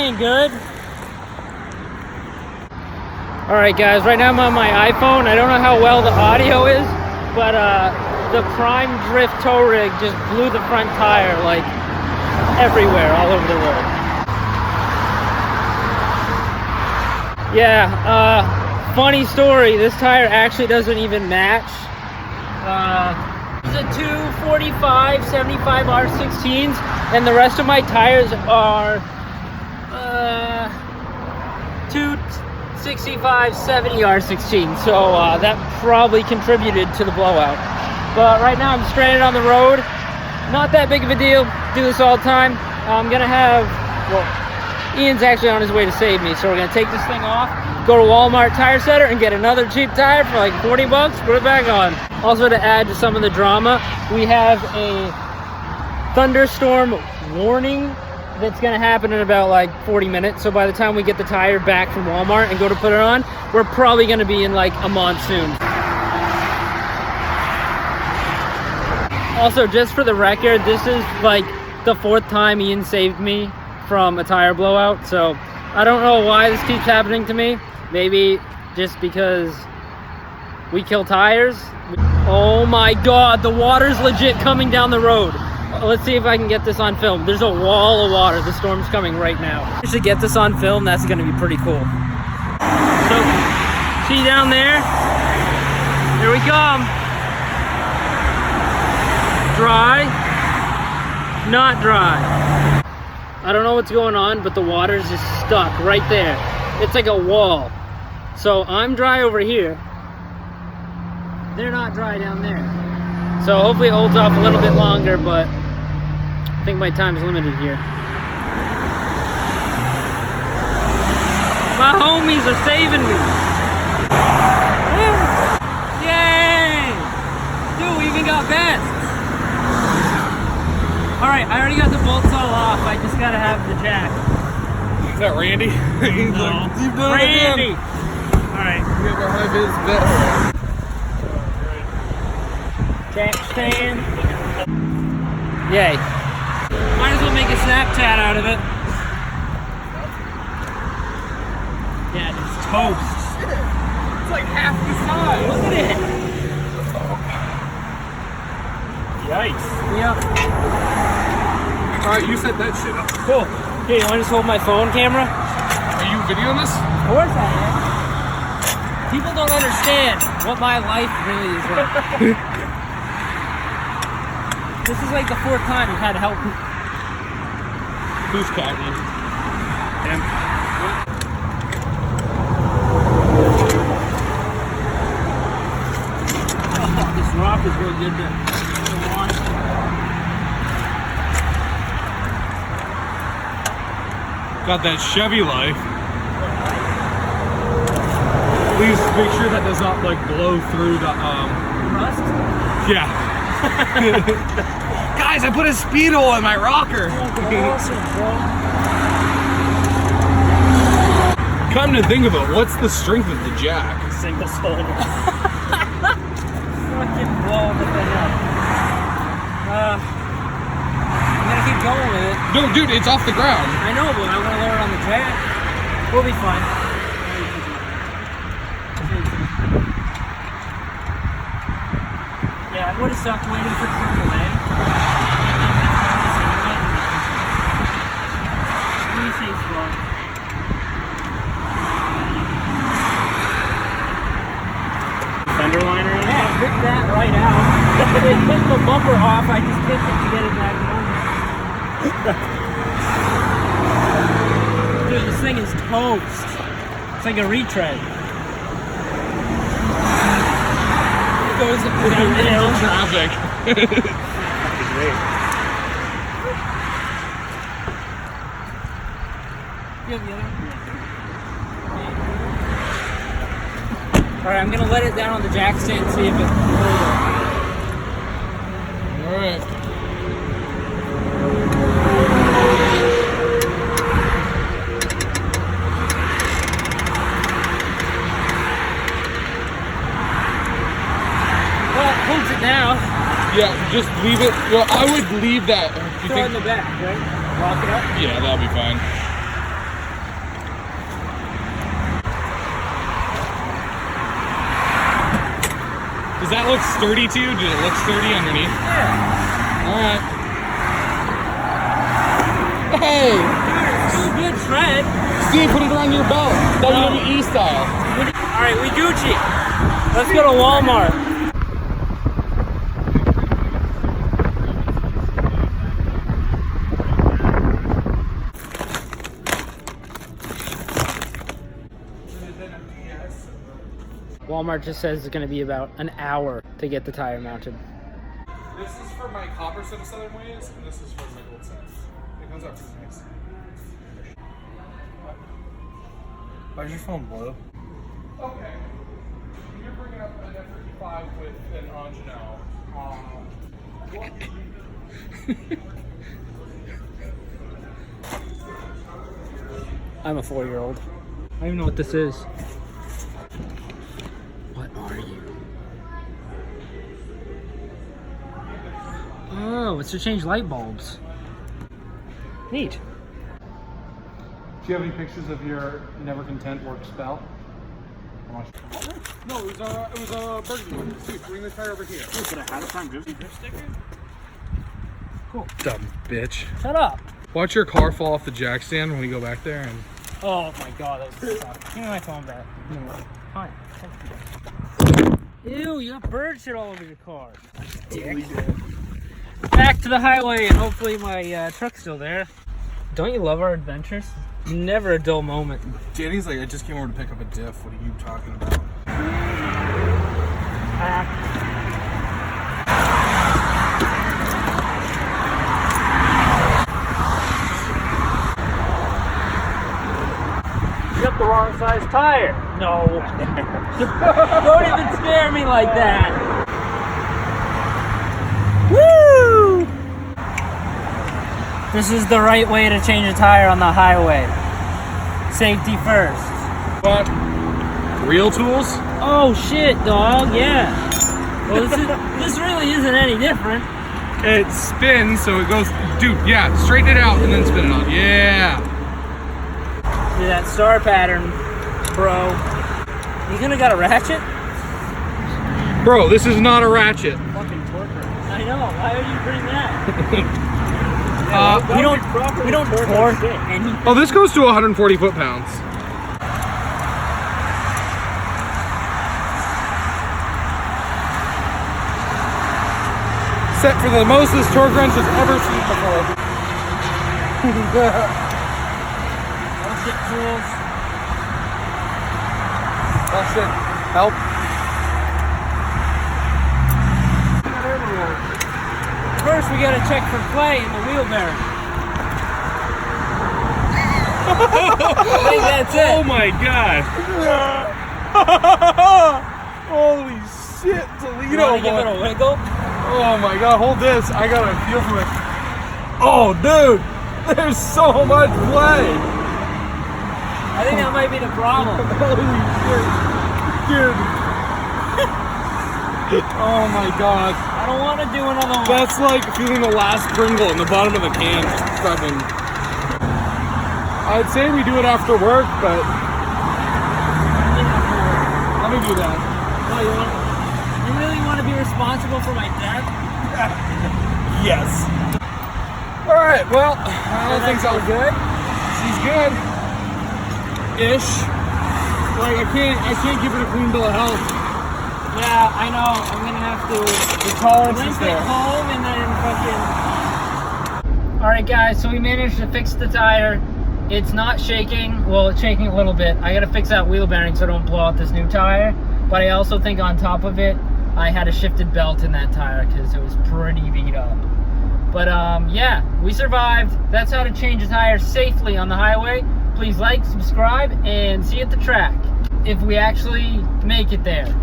ain't good. Alright guys, right now I'm on my iPhone. I don't know how well the audio is, but the Prime Drift tow rig just blew the front tire like everywhere, all over the road. Yeah, funny story, this tire actually doesn't even match. It's a 245 75 R16s, and the rest of my tires are 265 70 R16, so that probably contributed to the blowout. But right now I'm stranded on the road. Not that big of a deal, do this all the time. I'm gonna have, well, Ian's actually on his way to save me, so we're gonna take this thing off, go to Walmart Tire Center and get another cheap tire for like 40 bucks, put it back on. Also, to add to some of the drama, we have a thunderstorm warning that's gonna happen in about like 40 minutes. So by the time we get the tire back from Walmart and go to put it on, we're probably gonna be in like a monsoon. Also, just for the record, this is like the 4th time Ian saved me from a tire blowout, so I don't know why this keeps happening to me. Maybe just because we kill tires. Oh my god, the water's legit coming down the road. Let's see if I can get this on film. There's a wall of water. The storm's coming right now. I should get this on film. That's gonna be pretty cool. So, see down there? Here we come. Dry, not dry. I don't know what's going on, but the water's just stuck right there. It's like a wall. So I'm dry over here. They're not dry down there. So hopefully it holds off a little bit longer, but I think my time is limited here. My homies are saving me. Yay! Dude, we even got vests. Alright, I already got the bolts all off. I just gotta have the jack. Is that Randy? He's no. Like, you've done Randy! it again. Alright. You gotta have his vest. Jack stand. Yay. Might as well make a Snapchat out of it. Yeah, it's toast. It's like half the size. Look at it. Yikes. Yep. Alright, you set that shit up. Cool. Here, you want to just hold my phone camera? Are you videoing this? Of course I am. People don't understand what my life really is like. This is like the 4th time we've had help. Who's captain? Him. Oh, this rock is real good to launch. Got that Chevy life. Please make sure that does not like blow through the Rust? Yeah. Guys, I put a speedo in my rocker. Awesome, bro. Come to think of it, what's the strength of the jack? Single cylinder. Fucking blowing the thing up. I'm gonna keep going with it. No, dude, it's off the ground. I know, but I want to lower it on the jack. We'll be fine. Yeah, I would have sucked waiting for it to go away. Let me see it's slow. Fender liner? Yeah, I ripped that right out. It took the bumper off, I just kicked it to get it back on. Dude, this thing is toast. It's like a retread. It goes down the hill. Traffic. Great. You have the other one? Alright, I'm gonna let it down on the jack stand and see if it holds it. Alright. Well, it holds it now. Yeah, just leave it. Well, I would leave that. Throw it in the back, right? Lock it up. Yeah, that'll be fine. that look sturdy to you? Did it look sturdy underneath? Yeah. Alright. Hey! It's a good tread. Steve, put it around your belt. WWE style. Alright, we Gucci. Let's go to Walmart. Walmart just says it's going to be about an hour to get the tire mounted. This is for my copper set of Southern Ways, and this is for my gold set. It comes out pretty nice. Why is your phone blue? Okay. You're bringing up an F-35 with an Angelo. I'm a 4-year-old. I don't even know what this is. What are you? Oh, it's to change light bulbs. Neat. Do you have any pictures of your never content work spell? No, it was a burgundy one. Dude, bring the tire over here. Could I have a Prime Disney gift sticker? Cool. Dumb bitch. Shut up. Watch your car fall off the jack stand when we go back there and... Oh my god, that was suck. Give me my phone back. Fine. Ew, you got bird shit all over your car. Dick. Back to the highway, and hopefully my truck's still there. Don't you love our adventures? Never a dull moment. Danny's like, I just came over to pick up a diff. What are you talking about? You got the wrong size tire. No. Don't even scare me like that. Woo! This is the right way to change a tire on the highway. Safety first. What? Real tools? Oh shit, dog, yeah. Well, this really isn't any different. It spins, so it goes... Dude, yeah, straighten it out and then spin it on. Yeah. Do that star pattern, bro. You gonna got a ratchet? Bro, this is not a ratchet. Fucking torque. I know. Why would you bring that? we don't torque any. Oh, this goes to 140 foot-pounds. Set for the most this torque wrench has ever seen before. Let's get tools. Oh shit, help. First, we gotta check for clay in the wheel bearing. I think that's it. Oh my god. Holy shit, Toledo. You wanna give it a wiggle? Oh my god, hold this. I gotta feel for it. Oh dude, there's so much play. I think that might be the problem. Holy shit. Dude. Oh my god. I don't want to do another one. That's like feeling the last Pringle in the bottom of the can. Fucking. I'd say we do it after work, but let me do that. Oh, you really want to be responsible for my death? Yes. All right. Well, I don't think so. Good. She's good. Ish. Like I can't give it a clean bill of health. Yeah, I know. I'm gonna have to The tolerance is limp there. it home and then fucking. All right, guys. So we managed to fix the tire. It's not shaking. Well, it's shaking a little bit. I gotta fix that wheel bearing so I don't blow out this new tire. But I also think on top of it, I had a shifted belt in that tire because it was pretty beat up. But yeah, we survived. That's how to change a tire safely on the highway. Please like, subscribe, and see you at the track if we actually make it there.